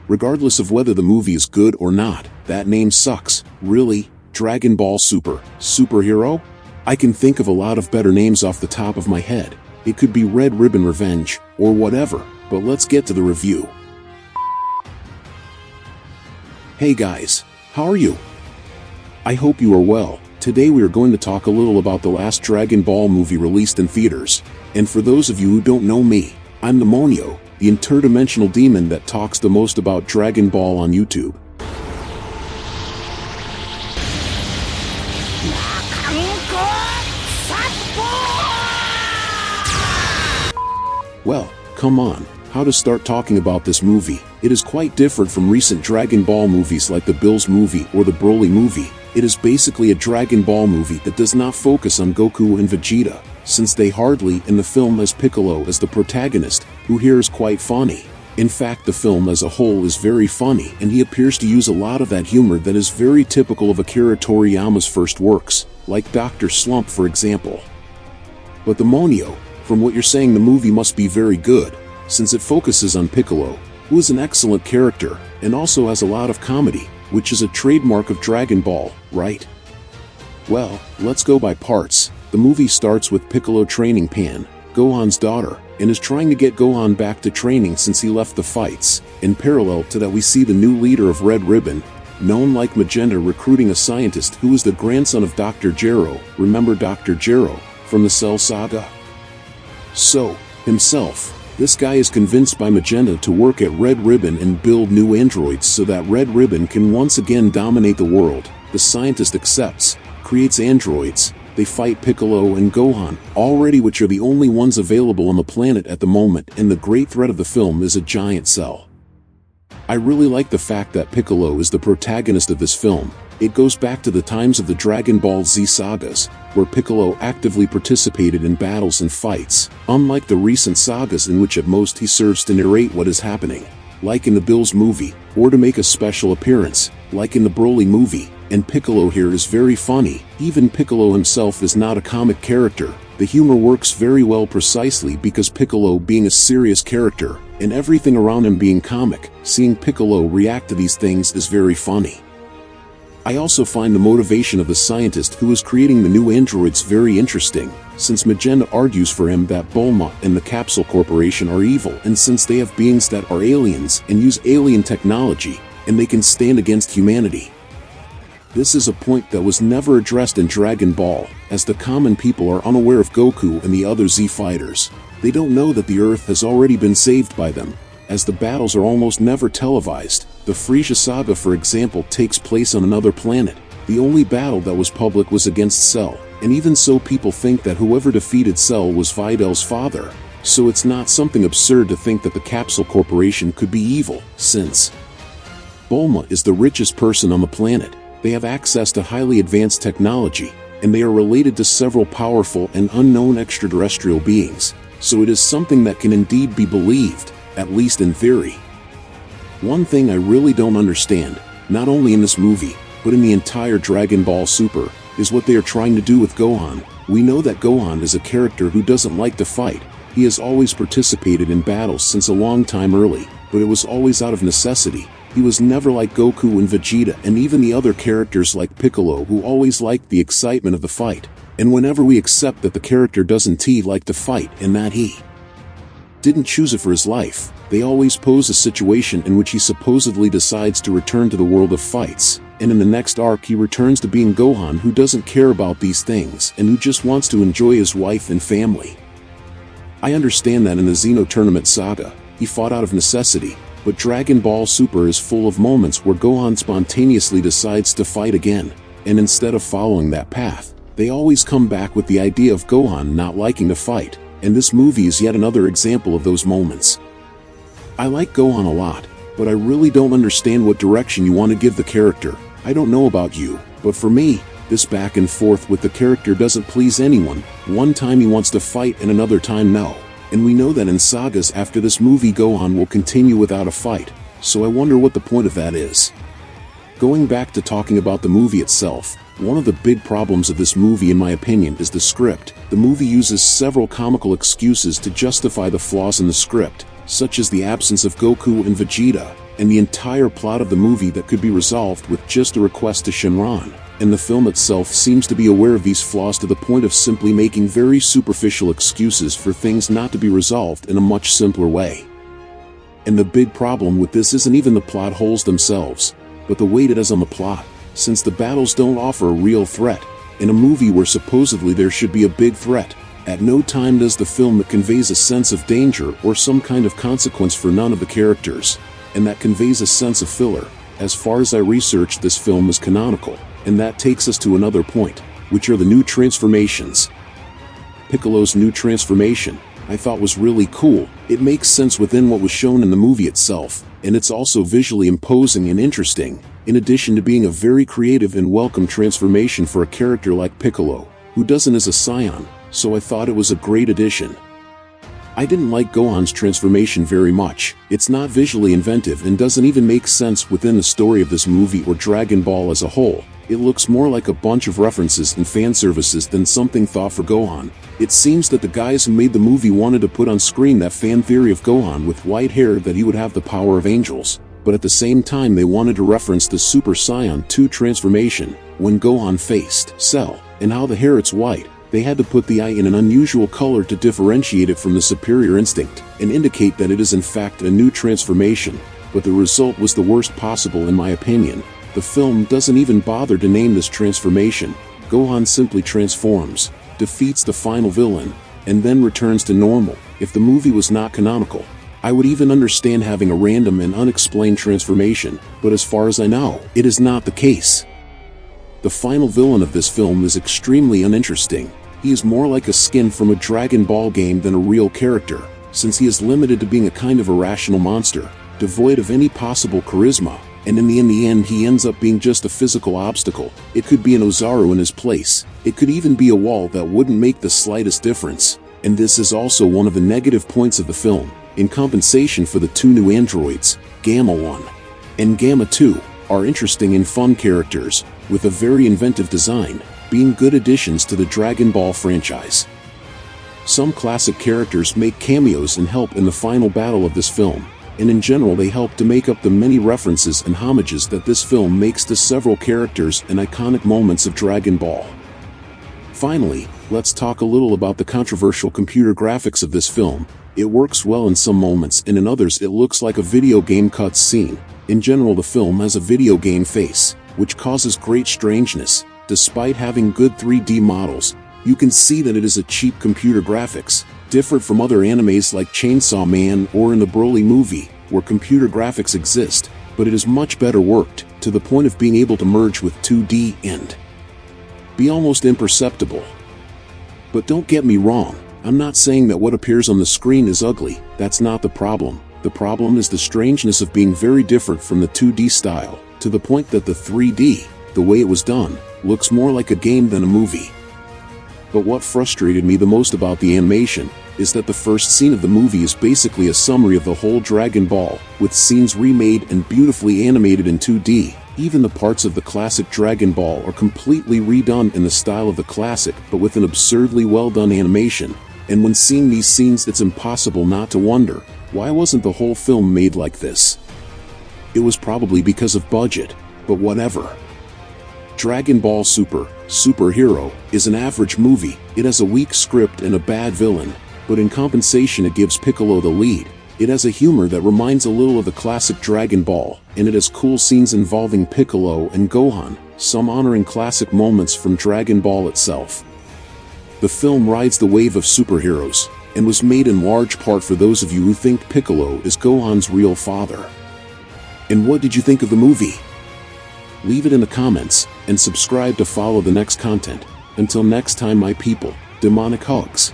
Regardless of whether the movie is good or not, that name sucks. Really? Dragon Ball Super? Superhero? I can think of a lot of better names off the top of my head. It could be Red Ribbon Revenge, or whatever, but let's get to the review. Hey guys, how are you? I hope you are well. Today we are going to talk a little about the last Dragon Ball movie released in theaters. And for those of you who don't know me, I'm the Monio, the interdimensional demon that talks the most about Dragon Ball on YouTube. Well, come on, how to start talking about this movie? It is quite different from recent Dragon Ball movies like the Bills movie or the Broly movie. It is basically a Dragon Ball movie that does not focus on Goku and Vegeta, since they hardly in the film has Piccolo as the protagonist, who here is quite funny. In fact, the film as a whole is very funny, and he appears to use a lot of that humor that is very typical of Akira Toriyama's first works, like Dr. Slump for example. But the Monio, from what you're saying, the movie must be very good, since it focuses on Piccolo, who is an excellent character, and also has a lot of comedy, which is a trademark of Dragon Ball, right? Well, let's go by parts. The movie starts with Piccolo training Pan, Gohan's daughter, and is trying to get Gohan back to training since he left the fights. In parallel to that, we see the new leader of Red Ribbon, known like Magenta, recruiting a scientist who is the grandson of Dr. Gero. Remember Dr. Gero from the Cell Saga? So, himself. This guy is convinced by Magenta to work at Red Ribbon and build new androids so that Red Ribbon can once again dominate the world. The scientist accepts, creates androids. They fight Piccolo and Gohan, already which are the only ones available on the planet at the moment, and the great threat of the film is a giant cell. I really like the fact that Piccolo is the protagonist of this film. It goes back to the times of the Dragon Ball Z sagas, where Piccolo actively participated in battles and fights, unlike the recent sagas in which at most he serves to narrate what is happening, like in the Bills movie, or to make a special appearance, like in the Broly movie. And Piccolo here is very funny. Even Piccolo himself is not a comic character. The humor works very well precisely because Piccolo being a serious character, and everything around him being comic, seeing Piccolo react to these things is very funny. I also find the motivation of the scientist who is creating the new androids very interesting, since Magenta argues for him that Bulma and the Capsule Corporation are evil, and since they have beings that are aliens and use alien technology, and they can stand against humanity. This is a point that was never addressed in Dragon Ball, as the common people are unaware of Goku and the other Z fighters. They don't know that the Earth has already been saved by them, as the battles are almost never televised. The Frieza saga, for example, takes place on another planet. The only battle that was public was against Cell, and even so people think that whoever defeated Cell was Vidal's father. So it's not something absurd to think that the Capsule Corporation could be evil, since Bulma is the richest person on the planet. They have access to highly advanced technology, and they are related to several powerful and unknown extraterrestrial beings, so it is something that can indeed be believed, at least in theory. One thing I really don't understand, not only in this movie, but in the entire Dragon Ball Super, is what they are trying to do with Gohan. We know that Gohan is a character who doesn't like to fight. He has always participated in battles since a long time early, but it was always out of necessity. He was never like Goku and Vegeta and even the other characters like Piccolo, who always liked the excitement of the fight. And whenever we accept that the character doesn't like to fight and that he didn't choose it for his life, they always pose a situation in which he supposedly decides to return to the world of fights. And in the next arc he returns to being Gohan, who doesn't care about these things and who just wants to enjoy his wife and family. I understand that in the Xeno Tournament saga, he fought out of necessity, but Dragon Ball Super is full of moments where Gohan spontaneously decides to fight again, and instead of following that path, they always come back with the idea of Gohan not liking to fight, and this movie is yet another example of those moments. I like Gohan a lot, but I really don't understand what direction you want to give the character. I don't know about you, but for me, this back and forth with the character doesn't please anyone. One time he wants to fight and another time no. And we know that in sagas after this movie Gohan will continue without a fight, so I wonder what the point of that is. Going back to talking about the movie itself, one of the big problems of this movie in my opinion is the script. The movie uses several comical excuses to justify the flaws in the script, such as the absence of Goku and Vegeta, and the entire plot of the movie that could be resolved with just a request to Shenron. And the film itself seems to be aware of these flaws to the point of simply making very superficial excuses for things not to be resolved in a much simpler way. And the big problem with this isn't even the plot holes themselves, but the weight it has on the plot, since the battles don't offer a real threat. In a movie where supposedly there should be a big threat, at no time does the film that conveys a sense of danger or some kind of consequence for none of the characters, and that conveys a sense of filler. As far as I researched, this film is canonical, and that takes us to another point, which are the new transformations. Piccolo's new transformation, I thought, was really cool. It makes sense within what was shown in the movie itself, and it's also visually imposing and interesting, in addition to being a very creative and welcome transformation for a character like Piccolo, who doesn't as a Saiyan, so I thought it was a great addition. I didn't like Gohan's transformation very much. It's not visually inventive and doesn't even make sense within the story of this movie or Dragon Ball as a whole. It looks more like a bunch of references and fan services than something thought for Gohan. It seems that the guys who made the movie wanted to put on screen that fan theory of Gohan with white hair that he would have the power of angels, but at the same time they wanted to reference the Super Saiyan 2 transformation, when Gohan faced Cell, and how the hair it's white. They had to put the eye in an unusual color to differentiate it from the superior instinct, and indicate that it is in fact a new transformation, but the result was the worst possible in my opinion. The film doesn't even bother to name this transformation. Gohan simply transforms, defeats the final villain, and then returns to normal. If the movie was not canonical, I would even understand having a random and unexplained transformation, but as far as I know, it is not the case. The final villain of this film is extremely uninteresting. He is more like a skin from a Dragon Ball game than a real character, since he is limited to being a kind of irrational monster, devoid of any possible charisma, and in the end he ends up being just a physical obstacle. It could be an Ozaru in his place. It could even be a wall that wouldn't make the slightest difference. And this is also one of the negative points of the film. In compensation for the two new androids, Gamma 1 and Gamma 2 are interesting and fun characters, with a very inventive design, being good additions to the Dragon Ball franchise. Some classic characters make cameos and help in the final battle of this film, and in general they help to make up the many references and homages that this film makes to several characters and iconic moments of Dragon Ball. Finally, let's talk a little about the controversial computer graphics of this film. It works well in some moments, and in others it looks like a video game cut scene. In general, the film has a video game face, which causes great strangeness. Despite having good 3D models, you can see that it is a cheap computer graphics, different from other animes like Chainsaw Man or in the Broly movie, where computer graphics exist, but it is much better worked, to the point of being able to merge with 2D and be almost imperceptible. But don't get me wrong, I'm not saying that what appears on the screen is ugly. That's not the problem. The problem is the strangeness of being very different from the 2D style, to the point that the 3D, the way it was done, looks more like a game than a movie. But what frustrated me the most about the animation is that the first scene of the movie is basically a summary of the whole Dragon Ball, with scenes remade and beautifully animated in 2D. Even the parts of the classic Dragon Ball are completely redone in the style of the classic, but with an absurdly well done animation. And when seeing these scenes, it's impossible not to wonder, why wasn't the whole film made like this? It was probably because of budget, but whatever. Dragon Ball Superhero is an average movie. It has a weak script and a bad villain, but in compensation it gives Piccolo the lead. It has a humor that reminds a little of the classic Dragon Ball, and it has cool scenes involving Piccolo and Gohan, some honoring classic moments from Dragon Ball itself. The film rides the wave of superheroes, and was made in large part for those of you who think Piccolo is Gohan's real father. And what did you think of the movie? Leave it in the comments, and subscribe to follow the next content. Until next time, my people, demonic hugs.